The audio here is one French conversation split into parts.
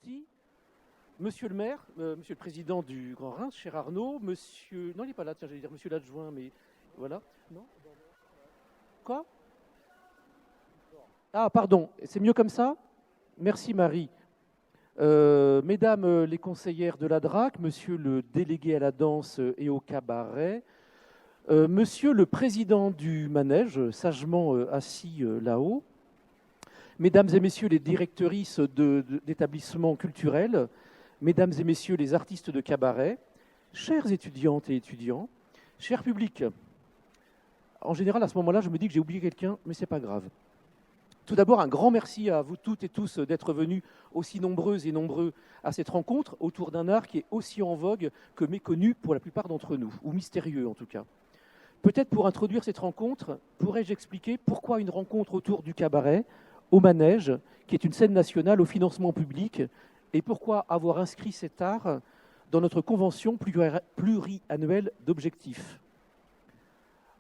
outil. Monsieur le maire, monsieur le président du Grand Reims, cher Arnaud, monsieur... Non, il n'est pas là, tiens, j'allais dire monsieur l'adjoint, mais voilà. Non. Quoi? Ah, pardon, c'est mieux comme ça? Merci Marie. Mesdames les conseillères de la DRAC, monsieur le délégué à la danse et au cabaret, monsieur le président du manège, sagement assis là-haut, mesdames et messieurs les directrices d'établissements culturels, mesdames et messieurs les artistes de cabaret, chères étudiantes et étudiants, cher public. En général, à ce moment-là, je me dis que j'ai oublié quelqu'un, mais ce n'est pas grave. Tout d'abord, un grand merci à vous toutes et tous d'être venus aussi nombreuses et nombreux à cette rencontre autour d'un art qui est aussi en vogue que méconnu pour la plupart d'entre nous, ou mystérieux en tout cas. Peut-être pour introduire cette rencontre, pourrais-je expliquer pourquoi une rencontre autour du cabaret, au manège, qui est une scène nationale au financement public, et pourquoi avoir inscrit cet art dans notre convention pluriannuelle d'objectifs.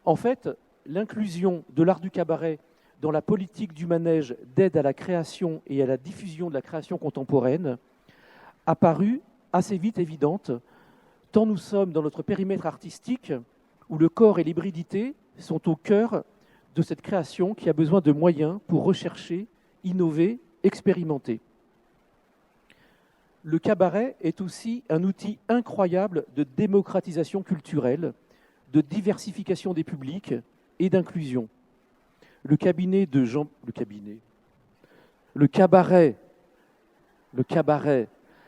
En fait, l'inclusion de l'art du cabaret dans la politique du manège d'aide à la création et à la diffusion de la création contemporaine a paru assez vite évidente, tant nous sommes dans notre périmètre artistique où le corps et l'hybridité sont au cœur de cette création qui a besoin de moyens pour rechercher, innover, expérimenter. Le cabaret est aussi un outil incroyable de démocratisation culturelle, de diversification des publics et d'inclusion. Le cabaret,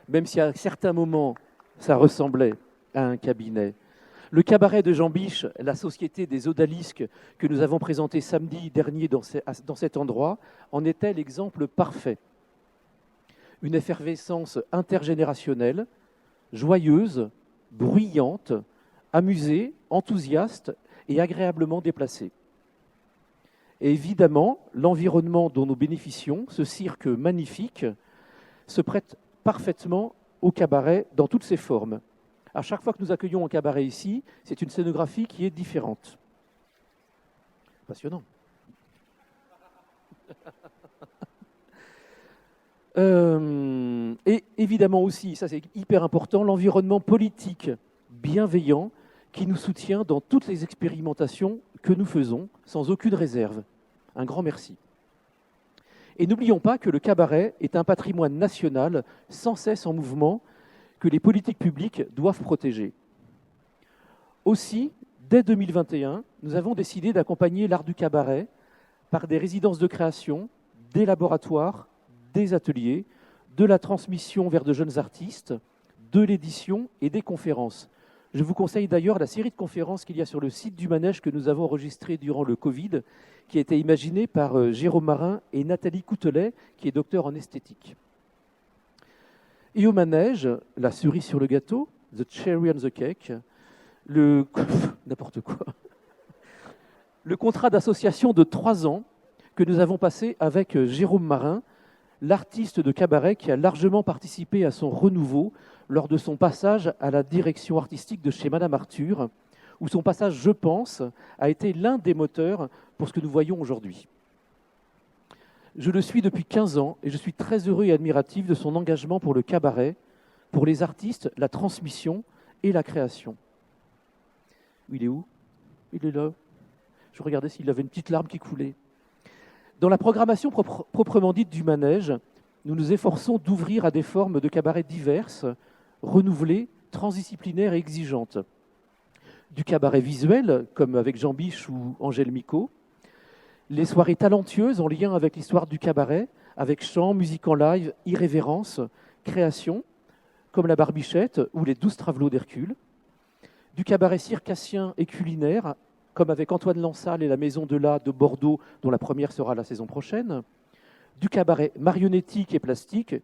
même si à certains moments ça ressemblait à un cabinet. Le cabaret de Jean Biche, la société des odalisques que nous avons présenté samedi dernier dans cet endroit, en était l'exemple parfait. Une effervescence intergénérationnelle, joyeuse, bruyante, amusée, enthousiaste et agréablement déplacée. Et évidemment, l'environnement dont nous bénéficions, ce cirque magnifique, se prête parfaitement au cabaret dans toutes ses formes. À chaque fois que nous accueillons un cabaret ici, c'est une scénographie qui est différente. Passionnant. Et évidemment aussi, ça c'est hyper important, l'environnement politique bienveillant qui nous soutient dans toutes les expérimentations que nous faisons, sans aucune réserve. Un grand merci. Et n'oublions pas que le cabaret est un patrimoine national sans cesse en mouvement que les politiques publiques doivent protéger. Aussi, dès 2021, nous avons décidé d'accompagner l'art du cabaret par des résidences de création, des laboratoires, des ateliers, de la transmission vers de jeunes artistes, de l'édition et des conférences. Je vous conseille d'ailleurs la série de conférences qu'il y a sur le site du Manège que nous avons enregistrées durant le Covid, qui a été imaginée par Jérôme Marin et Nathalie Coutelet, qui est docteur en esthétique. Et au Manège, la cerise sur le gâteau, the cherry on the cake, n'importe quoi, le contrat d'association de 3 ans que nous avons passé avec Jérôme Marin, l'artiste de cabaret qui a largement participé à son renouveau lors de son passage à la direction artistique de chez Madame Arthur, où son passage, je pense, a été l'un des moteurs pour ce que nous voyons aujourd'hui. Je le suis depuis 15 ans et je suis très heureux et admiratif de son engagement pour le cabaret, pour les artistes, la transmission et la création. Il est où? Il est là. Je regardais s'il avait une petite larme qui coulait. Dans la programmation proprement dite du manège, nous nous efforçons d'ouvrir à des formes de cabaret diverses, renouvelées, transdisciplinaires et exigeantes. Du cabaret visuel, comme avec Jean Biche ou Angèle Micot, les soirées talentueuses en lien avec l'histoire du cabaret, avec chant, musique en live, irrévérence, création, comme la Barbichette ou les 12 travelots d'Hercule, du cabaret circassien et culinaire, comme avec Antoine Lansal et la Maison de l'A de Bordeaux, dont la première sera la saison prochaine, du cabaret marionnettique et plastique,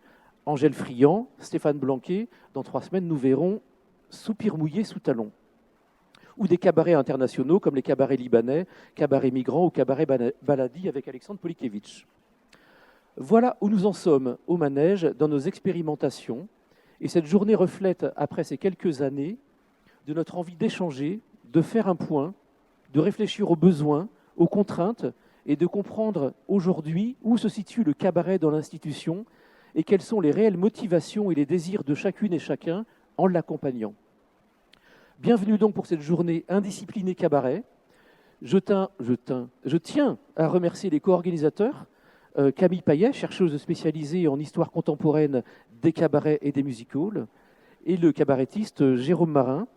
Angèle Friand, Stéphane Blanquet, dans 3 semaines nous verrons Soupir mouillé sous talon, ou des cabarets internationaux comme les cabarets libanais, cabarets migrants ou cabarets baladi avec Alexandre Polikevitch. Voilà où nous en sommes au manège dans nos expérimentations, et cette journée reflète, après ces quelques années, de notre envie d'échanger, de faire un point, de réfléchir aux besoins, aux contraintes et de comprendre aujourd'hui où se situe le cabaret dans l'institution et quelles sont les réelles motivations et les désirs de chacune et chacun en l'accompagnant. Bienvenue donc pour cette journée indisciplinée cabaret. Je tiens à remercier les co-organisateurs, Camille Payet, chercheuse spécialisée en histoire contemporaine des cabarets et des music-halls, et le cabarettiste Jérôme Marin,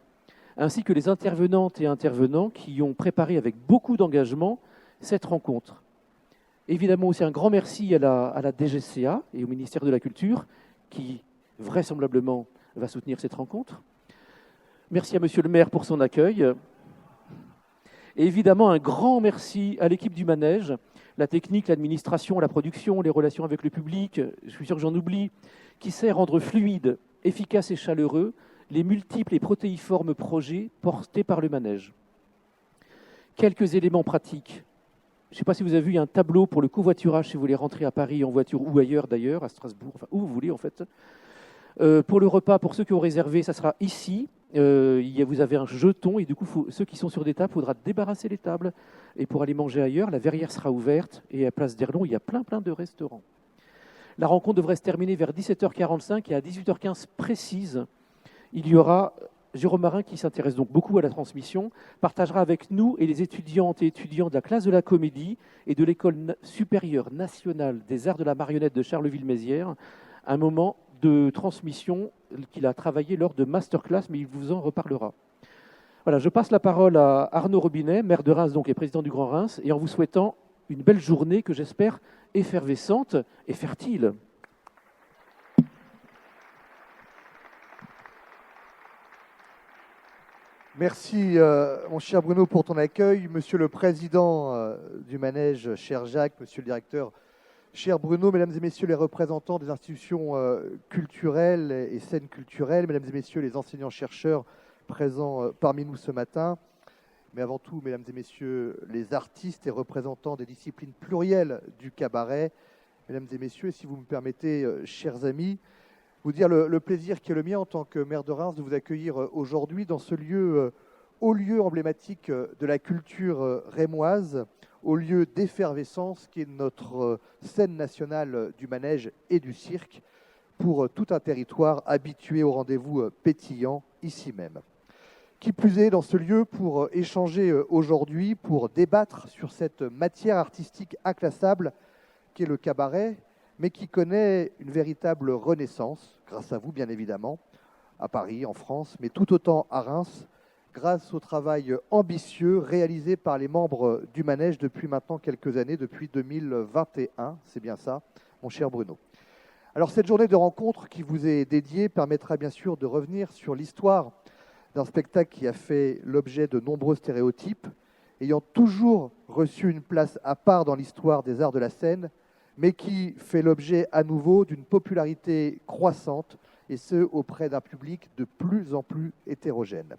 ainsi que les intervenantes et intervenants qui ont préparé avec beaucoup d'engagement cette rencontre. Évidemment aussi un grand merci à la DGCA et au ministère de la Culture qui vraisemblablement va soutenir cette rencontre. Merci à Monsieur le maire pour son accueil. Et évidemment un grand merci à l'équipe du Manège, la technique, l'administration, la production, les relations avec le public, je suis sûr que j'en oublie, qui sait rendre fluide, efficace et chaleureux les multiples et protéiformes projets portés par le Manège. Quelques éléments pratiques. Je ne sais pas si vous avez vu, il y a un tableau pour le covoiturage si vous voulez rentrer à Paris en voiture ou ailleurs d'ailleurs, à Strasbourg, enfin où vous voulez en fait. Pour le repas, pour ceux qui ont réservé, ça sera ici. Vous avez un jeton et du coup, ceux qui sont sur des tables, il faudra débarrasser les tables. Et pour aller manger ailleurs, la verrière sera ouverte et à Place d'Erlon, il y a plein de restaurants. La rencontre devrait se terminer vers 17h45 et à 18h15 précise, il y aura Jérôme Marin, qui s'intéresse donc beaucoup à la transmission, partagera avec nous et les étudiantes et étudiants de la classe de la Comédie et de l'École supérieure nationale des arts de la marionnette de Charleville-Mézières un moment de transmission qu'il a travaillé lors de masterclass, mais il vous en reparlera. Voilà, je passe la parole à Arnaud Robinet, maire de Reims donc et président du Grand Reims, et en vous souhaitant une belle journée que j'espère effervescente et fertile. Merci, mon cher Bruno, pour ton accueil. Monsieur le président du Manège, cher Jacques, monsieur le directeur, cher Bruno, mesdames et messieurs les représentants des institutions culturelles et scènes culturelles, mesdames et messieurs les enseignants-chercheurs présents parmi nous ce matin, mais avant tout, mesdames et messieurs les artistes et représentants des disciplines plurielles du cabaret, mesdames et messieurs, si vous me permettez, chers amis, vous dire le plaisir qui est le mien en tant que maire de Reims de vous accueillir aujourd'hui dans ce lieu, haut lieu emblématique de la culture rémoise, au lieu d'effervescence qui est notre scène nationale du manège et du cirque, pour tout un territoire habitué au rendez-vous pétillant ici même. Qui plus est, dans ce lieu, pour échanger aujourd'hui, pour débattre sur cette matière artistique inclassable qui est le cabaret, mais qui connaît une véritable renaissance, grâce à vous bien évidemment, à Paris, en France, mais tout autant à Reims, grâce au travail ambitieux réalisé par les membres du Manège depuis maintenant quelques années, depuis 2021, c'est bien ça, mon cher Bruno. Alors cette journée de rencontre qui vous est dédiée permettra bien sûr de revenir sur l'histoire d'un spectacle qui a fait l'objet de nombreux stéréotypes, ayant toujours reçu une place à part dans l'histoire des arts de la scène, mais qui fait l'objet à nouveau d'une popularité croissante, et ce, auprès d'un public de plus en plus hétérogène.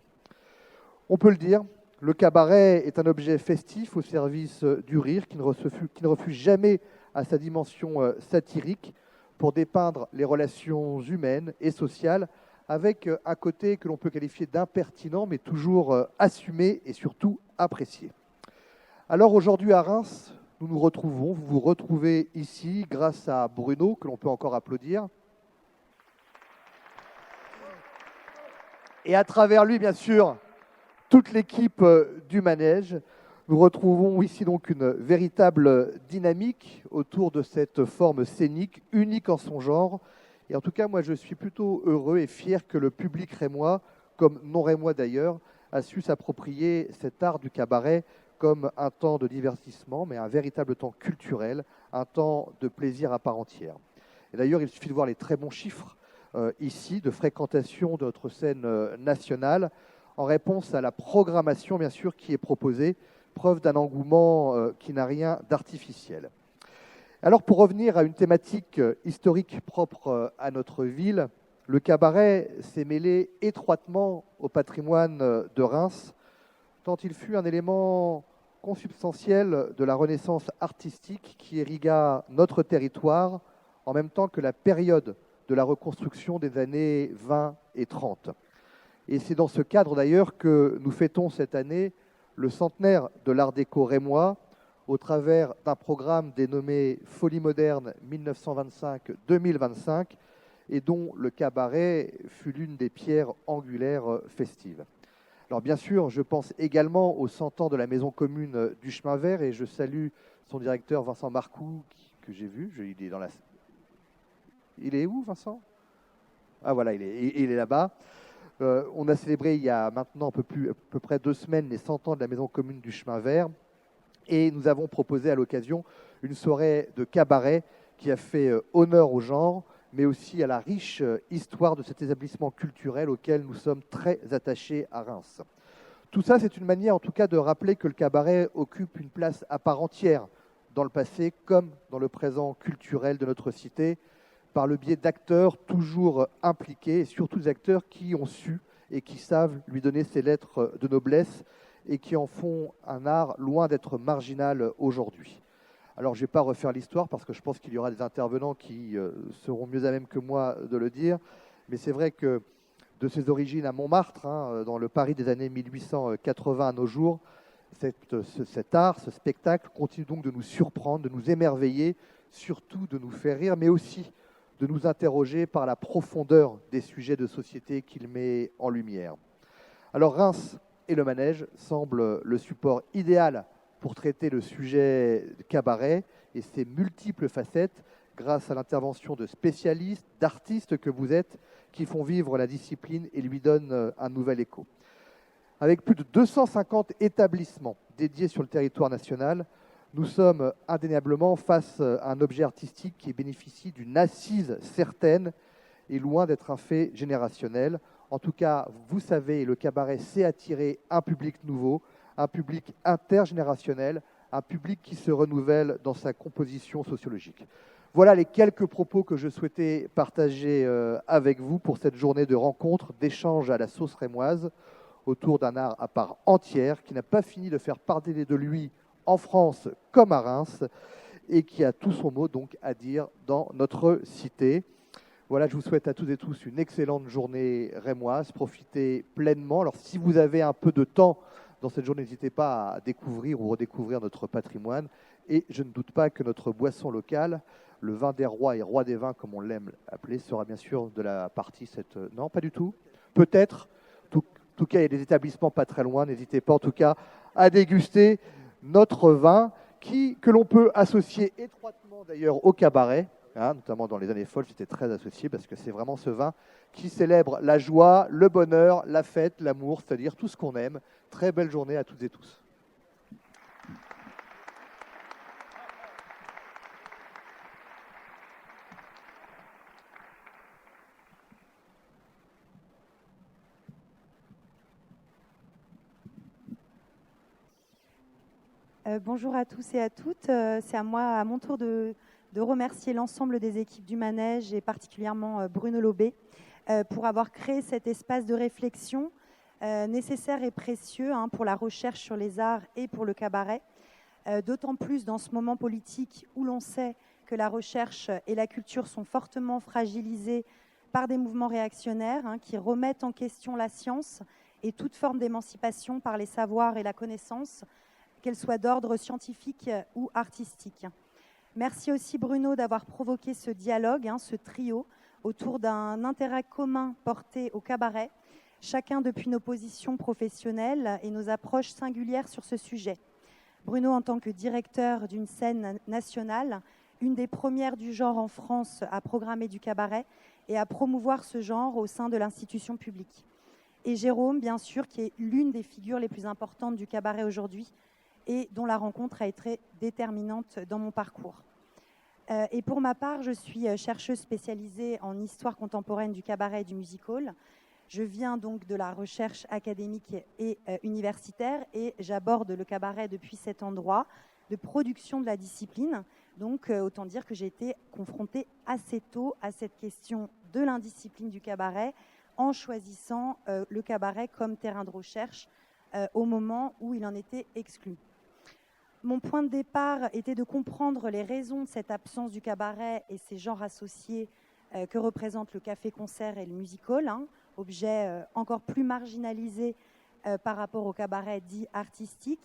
On peut le dire, le cabaret est un objet festif au service du rire qui ne refuse jamais à sa dimension satirique pour dépeindre les relations humaines et sociales avec un côté que l'on peut qualifier d'impertinent, mais toujours assumé et surtout apprécié. Alors aujourd'hui à Reims, nous nous retrouvons, vous vous retrouvez ici grâce à Bruno, que l'on peut encore applaudir. Et à travers lui, bien sûr, toute l'équipe du Manège. Nous retrouvons ici donc une véritable dynamique autour de cette forme scénique, unique en son genre. Et en tout cas, moi, je suis plutôt heureux et fier que le public rémois, comme non rémois d'ailleurs, a su s'approprier cet art du cabaret comme un temps de divertissement, mais un véritable temps culturel, un temps de plaisir à part entière. Et d'ailleurs, il suffit de voir les très bons chiffres ici de fréquentation de notre scène nationale en réponse à la programmation, bien sûr, qui est proposée, preuve d'un engouement qui n'a rien d'artificiel. Alors, pour revenir à une thématique historique propre à notre ville, le cabaret s'est mêlé étroitement au patrimoine de Reims, tant il fut un élément consubstantiel de la renaissance artistique qui irrigua notre territoire en même temps que la période de la reconstruction des années 20 et 30. Et c'est dans ce cadre d'ailleurs que nous fêtons cette année le centenaire de l'Art déco rémois, au travers d'un programme dénommé Folie moderne 1925-2025 et dont le cabaret fut l'une des pierres angulaires festives. Alors bien sûr, je pense également aux 100 ans de la Maison commune du Chemin Vert et je salue son directeur Vincent Marcoux, que j'ai vu. Il est dans la... Il est où, Vincent? Ah voilà, il est là-bas. On a célébré il y a maintenant à peu près 2 semaines les 100 ans de la Maison commune du Chemin Vert et nous avons proposé à l'occasion une soirée de cabaret qui a fait honneur au genre, mais aussi à la riche histoire de cet établissement culturel auquel nous sommes très attachés à Reims. Tout ça, c'est une manière en tout cas de rappeler que le cabaret occupe une place à part entière dans le passé comme dans le présent culturel de notre cité, par le biais d'acteurs toujours impliqués, et surtout des acteurs qui ont su et qui savent lui donner ses lettres de noblesse et qui en font un art loin d'être marginal aujourd'hui. Alors, je ne vais pas refaire l'histoire parce que je pense qu'il y aura des intervenants qui seront mieux à même que moi de le dire, mais c'est vrai que de ses origines à Montmartre, dans le Paris des années 1880 à nos jours, cet art, ce spectacle continue donc de nous surprendre, de nous émerveiller, surtout de nous faire rire, mais aussi de nous interroger par la profondeur des sujets de société qu'il met en lumière. Alors Reims et le Manège semblent le support idéal pour traiter le sujet cabaret et ses multiples facettes grâce à l'intervention de spécialistes, d'artistes que vous êtes, qui font vivre la discipline et lui donnent un nouvel écho. Avec plus de 250 établissements dédiés sur le territoire national, nous sommes indéniablement face à un objet artistique qui bénéficie d'une assise certaine et loin d'être un fait générationnel. En tout cas, vous savez, le cabaret sait attirer un public nouveau, un public intergénérationnel, un public qui se renouvelle dans sa composition sociologique. Voilà les quelques propos que je souhaitais partager avec vous pour cette journée de rencontre, d'échange à la sauce rémoise, autour d'un art à part entière qui n'a pas fini de faire parler de lui en France comme à Reims et qui a tout son mot donc à dire dans notre cité. Voilà, je vous souhaite à toutes et tous une excellente journée rémoise. Profitez pleinement. Alors, si vous avez un peu de temps dans cette journée, n'hésitez pas à découvrir ou redécouvrir notre patrimoine. Et je ne doute pas que notre boisson locale, le vin des rois et roi des vins, comme on l'aime appeler, sera bien sûr de la partie cette... Non, pas du tout. Peut-être. En tout cas, il y a des établissements pas très loin. N'hésitez pas, en tout cas, à déguster notre vin que l'on peut associer étroitement d'ailleurs au cabaret. Notamment dans les années folles, j'étais très associé parce que c'est vraiment ce vin qui célèbre la joie, le bonheur, la fête, l'amour, c'est-à-dire tout ce qu'on aime. Très belle journée à toutes et tous. Bonjour à tous et à toutes. C'est à moi, à mon tour, de remercier l'ensemble des équipes du Manège et particulièrement Bruno Lobé pour avoir créé cet espace de réflexion nécessaire et précieux pour la recherche sur les arts et pour le cabaret. D'autant plus dans ce moment politique où l'on sait que la recherche et la culture sont fortement fragilisées par des mouvements réactionnaires qui remettent en question la science et toute forme d'émancipation par les savoirs et la connaissance, qu'elle soit d'ordre scientifique ou artistique. Merci aussi Bruno d'avoir provoqué ce dialogue, ce trio, autour d'un intérêt commun porté au cabaret, chacun depuis nos positions professionnelles et nos approches singulières sur ce sujet. Bruno, en tant que directeur d'une scène nationale, une des premières du genre en France à programmer du cabaret et à promouvoir ce genre au sein de l'institution publique. Et Jérôme, bien sûr, qui est l'une des figures les plus importantes du cabaret aujourd'hui, et dont la rencontre a été déterminante dans mon parcours. Et pour ma part, je suis chercheuse spécialisée en histoire contemporaine du cabaret et du music-hall. Je viens donc de la recherche académique et universitaire et j'aborde le cabaret depuis cet endroit de production de la discipline. Donc, autant dire que j'ai été confrontée assez tôt à cette question de l'indiscipline du cabaret en choisissant le cabaret comme terrain de recherche au moment où il en était exclu. Mon point de départ était de comprendre les raisons de cette absence du cabaret et ses genres associés que représentent le café-concert et le music-hall, objet encore plus marginalisé par rapport au cabaret dit artistique.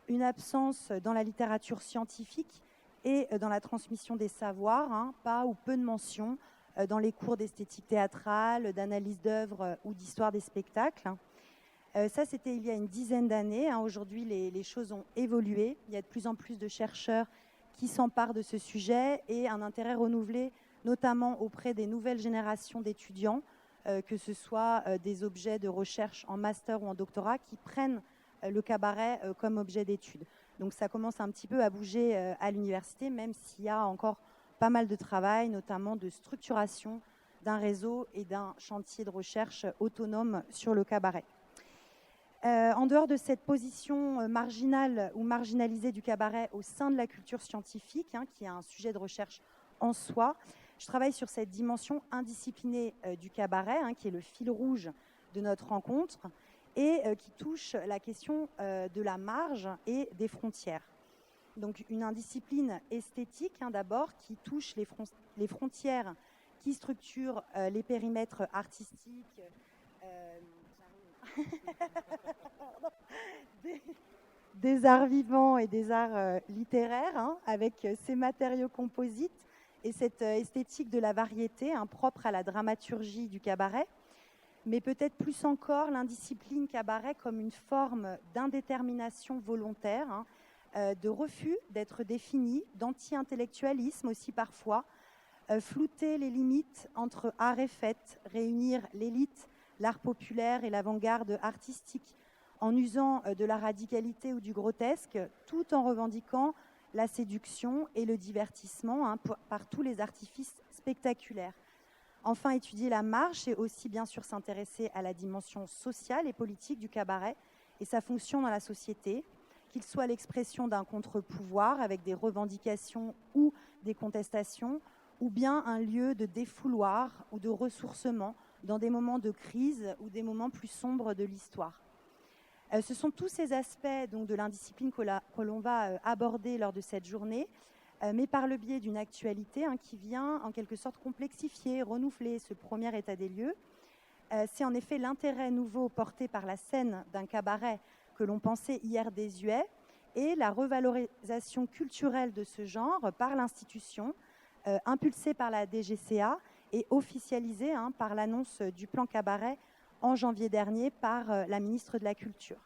une absence dans la littérature scientifique et dans la transmission des savoirs, hein, pas ou peu de mentions dans les cours d'esthétique théâtrale, d'analyse d'œuvres ou d'histoire des spectacles. Ça, c'était il y a une dizaine d'années. Hein. Aujourd'hui, les choses ont évolué. Il y a de plus en plus de chercheurs qui s'emparent de ce sujet et un intérêt renouvelé, notamment auprès des nouvelles générations d'étudiants, que ce soit des objets de recherche en master ou en doctorat, qui prennent le cabaret comme objet d'étude. Donc ça commence un petit peu à bouger à l'université, même s'il y a encore pas mal de travail, notamment de structuration d'un réseau et d'un chantier de recherche autonome sur le cabaret. En dehors de cette position marginale ou marginalisée du cabaret au sein de la culture scientifique, hein, qui est un sujet de recherche en soi, je travaille sur cette dimension indisciplinée du cabaret, hein, qui est le fil rouge de notre rencontre, et qui touche la question de la marge et des frontières. Donc une indiscipline esthétique, hein, d'abord, qui touche les frontières qui structurent les périmètres artistiques, des arts vivants et des arts littéraires, hein, avec ces matériaux composites et cette esthétique de la variété, hein, propre à la dramaturgie du cabaret, mais peut-être plus encore l'indiscipline cabaret comme une forme d'indétermination volontaire, hein, de refus d'être défini, d'anti-intellectualisme aussi parfois, flouter les limites entre art et fête, réunir l'élite, l'art populaire et l'avant-garde artistique, en usant de la radicalité ou du grotesque, tout en revendiquant la séduction et le divertissement, hein, par tous les artifices spectaculaires. Enfin, étudier la marge, c'est aussi bien sûr s'intéresser à la dimension sociale et politique du cabaret et sa fonction dans la société, qu'il soit l'expression d'un contre-pouvoir avec des revendications ou des contestations, ou bien un lieu de défouloir ou de ressourcement dans des moments de crise ou des moments plus sombres de l'histoire. Ce sont tous ces aspects donc, de l'indiscipline que l'on va aborder lors de cette journée, mais par le biais d'une actualité, hein, qui vient en quelque sorte complexifier, renouveler ce premier état des lieux. C'est en effet l'intérêt nouveau porté par la scène d'un cabaret que l'on pensait hier désuet et la revalorisation culturelle de ce genre par l'institution, impulsée par la DGCA et officialisée, hein, par l'annonce du plan cabaret en janvier dernier par la ministre de la Culture.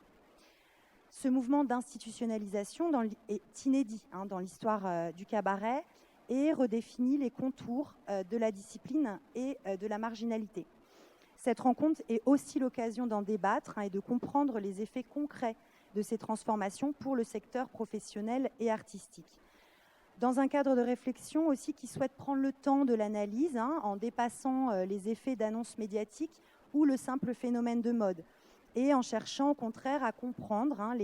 Ce mouvement d'institutionnalisation est inédit, hein, dans l'histoire du cabaret et redéfinit les contours de la discipline et de la marginalité. Cette rencontre est aussi l'occasion d'en débattre, hein, et de comprendre les effets concrets de ces transformations pour le secteur professionnel et artistique. Dans un cadre de réflexion aussi qui souhaite prendre le temps de l'analyse, hein, en dépassant les effets d'annonces médiatiques ou le simple phénomène de mode, et en cherchant au contraire à comprendre, hein,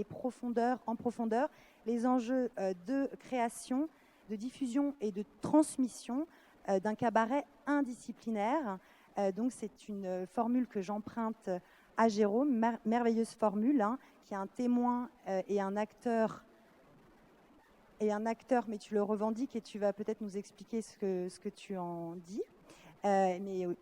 en profondeur les enjeux de création, de diffusion et de transmission d'un cabaret indisciplinaire. Donc c'est une formule que j'emprunte à Jérôme, merveilleuse formule, hein, qui est un témoin et un acteur, mais tu le revendiques et tu vas peut-être nous expliquer ce que tu en dis.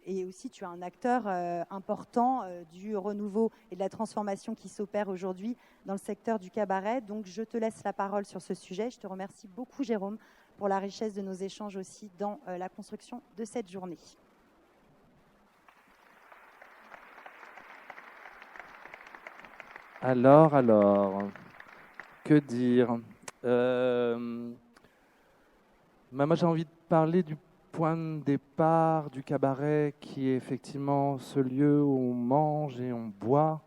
Et aussi, tu es un acteur important du renouveau et de la transformation qui s'opère aujourd'hui dans le secteur du cabaret. Donc, je te laisse la parole sur ce sujet. Je te remercie beaucoup, Jérôme, pour la richesse de nos échanges aussi dans la construction de cette journée. Alors, que dire moi, j'ai envie de parler du point de départ du cabaret, qui est effectivement ce lieu où on mange et on boit,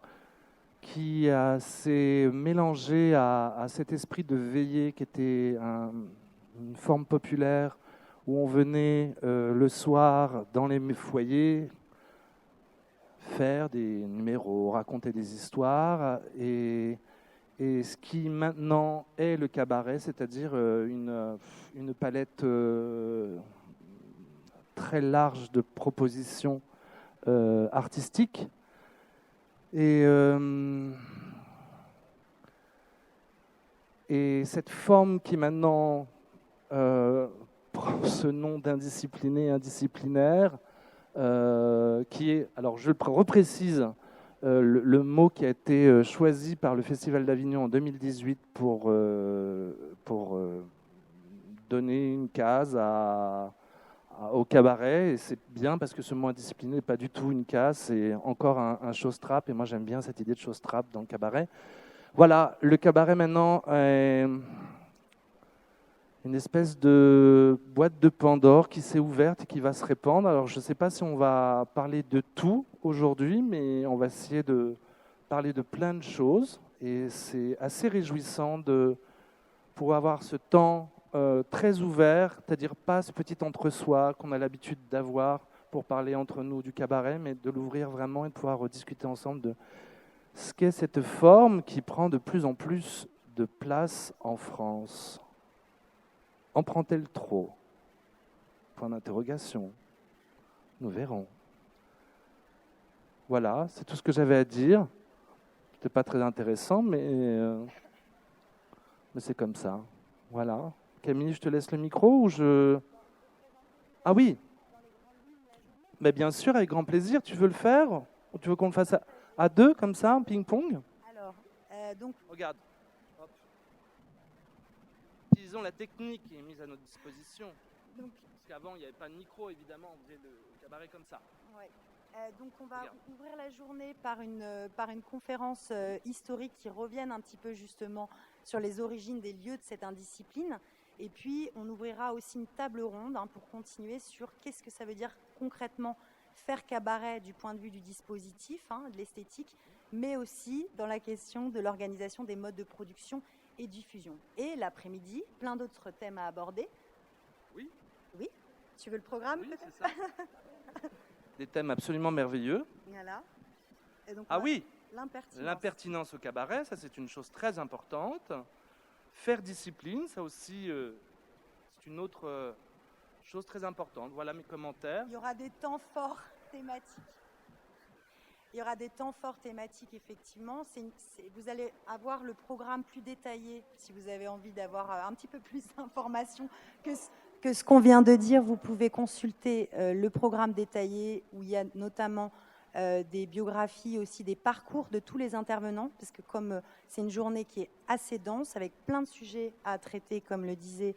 qui s'est mélangé à cet esprit de veillée qui était une forme populaire, où on venait le soir dans les foyers faire des numéros, raconter des histoires, et ce qui maintenant est le cabaret, c'est-à-dire une palette très large de propositions artistiques. Et cette forme qui maintenant prend ce nom d'indiscipliné, indisciplinaire, qui est, alors je le reprécise, le mot qui a été choisi par le Festival d'Avignon en 2018 pour donner une case au cabaret. Et c'est bien parce que ce mot indiscipliné n'est pas du tout une case, c'est encore un show-strap. Et moi, j'aime bien cette idée de show-strap dans le cabaret. Voilà, le cabaret maintenant est une espèce de boîte de Pandore qui s'est ouverte et qui va se répandre. Alors, je ne sais pas si on va parler de tout aujourd'hui, mais on va essayer de parler de plein de choses. Et c'est assez réjouissant de pouvoir avoir ce temps très ouvert, c'est-à-dire pas ce petit entre-soi qu'on a l'habitude d'avoir pour parler entre nous du cabaret, mais de l'ouvrir vraiment et de pouvoir discuter ensemble de ce qu'est cette forme qui prend de plus en plus de place en France. En prend-elle trop? Point d'interrogation. Nous verrons. Voilà, c'est tout ce que j'avais à dire. C'était pas très intéressant, mais c'est comme ça. Voilà. Camille, je te laisse le micro ou je... Ah oui. Mais bien sûr, avec grand plaisir. Tu veux le faire? Ou tu veux qu'on le fasse à deux, comme ça, en ping-pong? Alors, donc, Regarde. Hop. Utilisons la technique qui est mise à notre disposition. donc, Parce qu'avant, il n'y avait pas de micro, évidemment. On faisait le cabaret comme ça. ouais. Donc on va Regarde. ouvrir la journée par une conférence historique qui revienne un petit peu justement sur les origines des lieux de cette indiscipline. Et puis on ouvrira aussi une table ronde pour continuer sur qu'est-ce que ça veut dire concrètement faire cabaret du point de vue du dispositif, de l'esthétique, mais aussi dans la question de l'organisation des modes de production et diffusion. Et l'après-midi, plein d'autres thèmes à aborder. Oui. Oui. Tu veux le programme Oui, peut-être? c'est ça. Des thèmes absolument merveilleux. Voilà. Et donc, Ah oui, l'impertinence. l'impertinence au cabaret, ça c'est une chose très importante. Faire discipline, ça aussi, c'est une autre chose très importante. Voilà mes commentaires. Il y aura des temps forts thématiques. Il y aura des temps forts thématiques, effectivement. Vous allez avoir le programme plus détaillé si vous avez envie d'avoir un petit peu plus d'informations que ce qu'on vient de dire. Vous pouvez consulter le programme détaillé où il y a notamment des biographies, aussi des parcours de tous les intervenants, parce que comme c'est une journée qui est assez dense, avec plein de sujets à traiter, comme le disait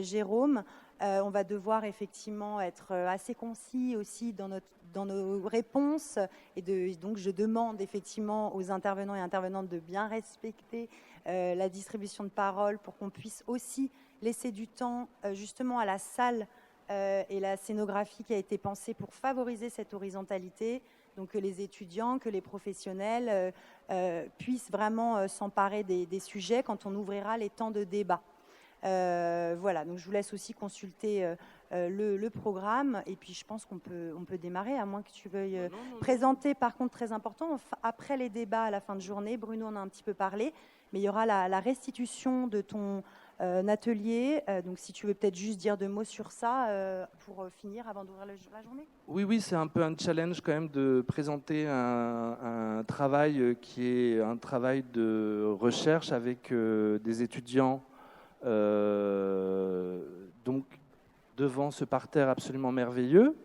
Jérôme, on va devoir effectivement être assez concis aussi dans nos réponses. Et donc, je demande effectivement aux intervenants et intervenantes de bien respecter la distribution de parole pour qu'on puisse aussi laisser du temps justement à la salle et la scénographie qui a été pensée pour favoriser cette horizontalité. Donc, que les étudiants, que les professionnels puissent vraiment s'emparer des sujets quand on ouvrira les temps de débat. Voilà, donc je vous laisse aussi consulter le programme et puis je pense qu'on peut démarrer, à moins que tu veuilles présenter. Par contre, très important, après les débats à la fin de journée, Bruno en a un petit peu parlé, mais il y aura la restitution de ton atelier. Donc si tu veux peut-être juste dire 2 mots sur ça pour finir avant d'ouvrir la journée. Oui, c'est un peu un challenge quand même de présenter un travail qui est un travail de recherche avec des étudiants. Donc devant ce parterre absolument merveilleux,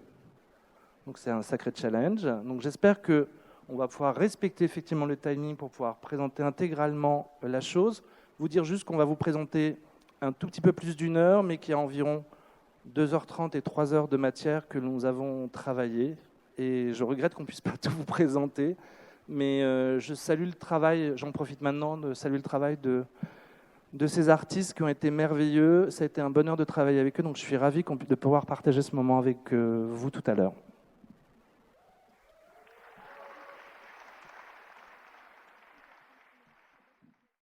donc c'est un sacré challenge. Donc j'espère que on va pouvoir respecter effectivement le timing pour pouvoir présenter intégralement la chose. Vous dire juste qu'on va vous présenter un tout petit peu plus d'1 heure, mais qu'il y a environ 2h30 et 3 heures de matière que nous avons travaillé. Et je regrette qu'on ne puisse pas tout vous présenter, mais je salue le travail. J'en profite maintenant de saluer le travail de ces artistes qui ont été merveilleux. Ça a été un bonheur de travailler avec eux, donc je suis ravi de pouvoir partager ce moment avec vous tout à l'heure.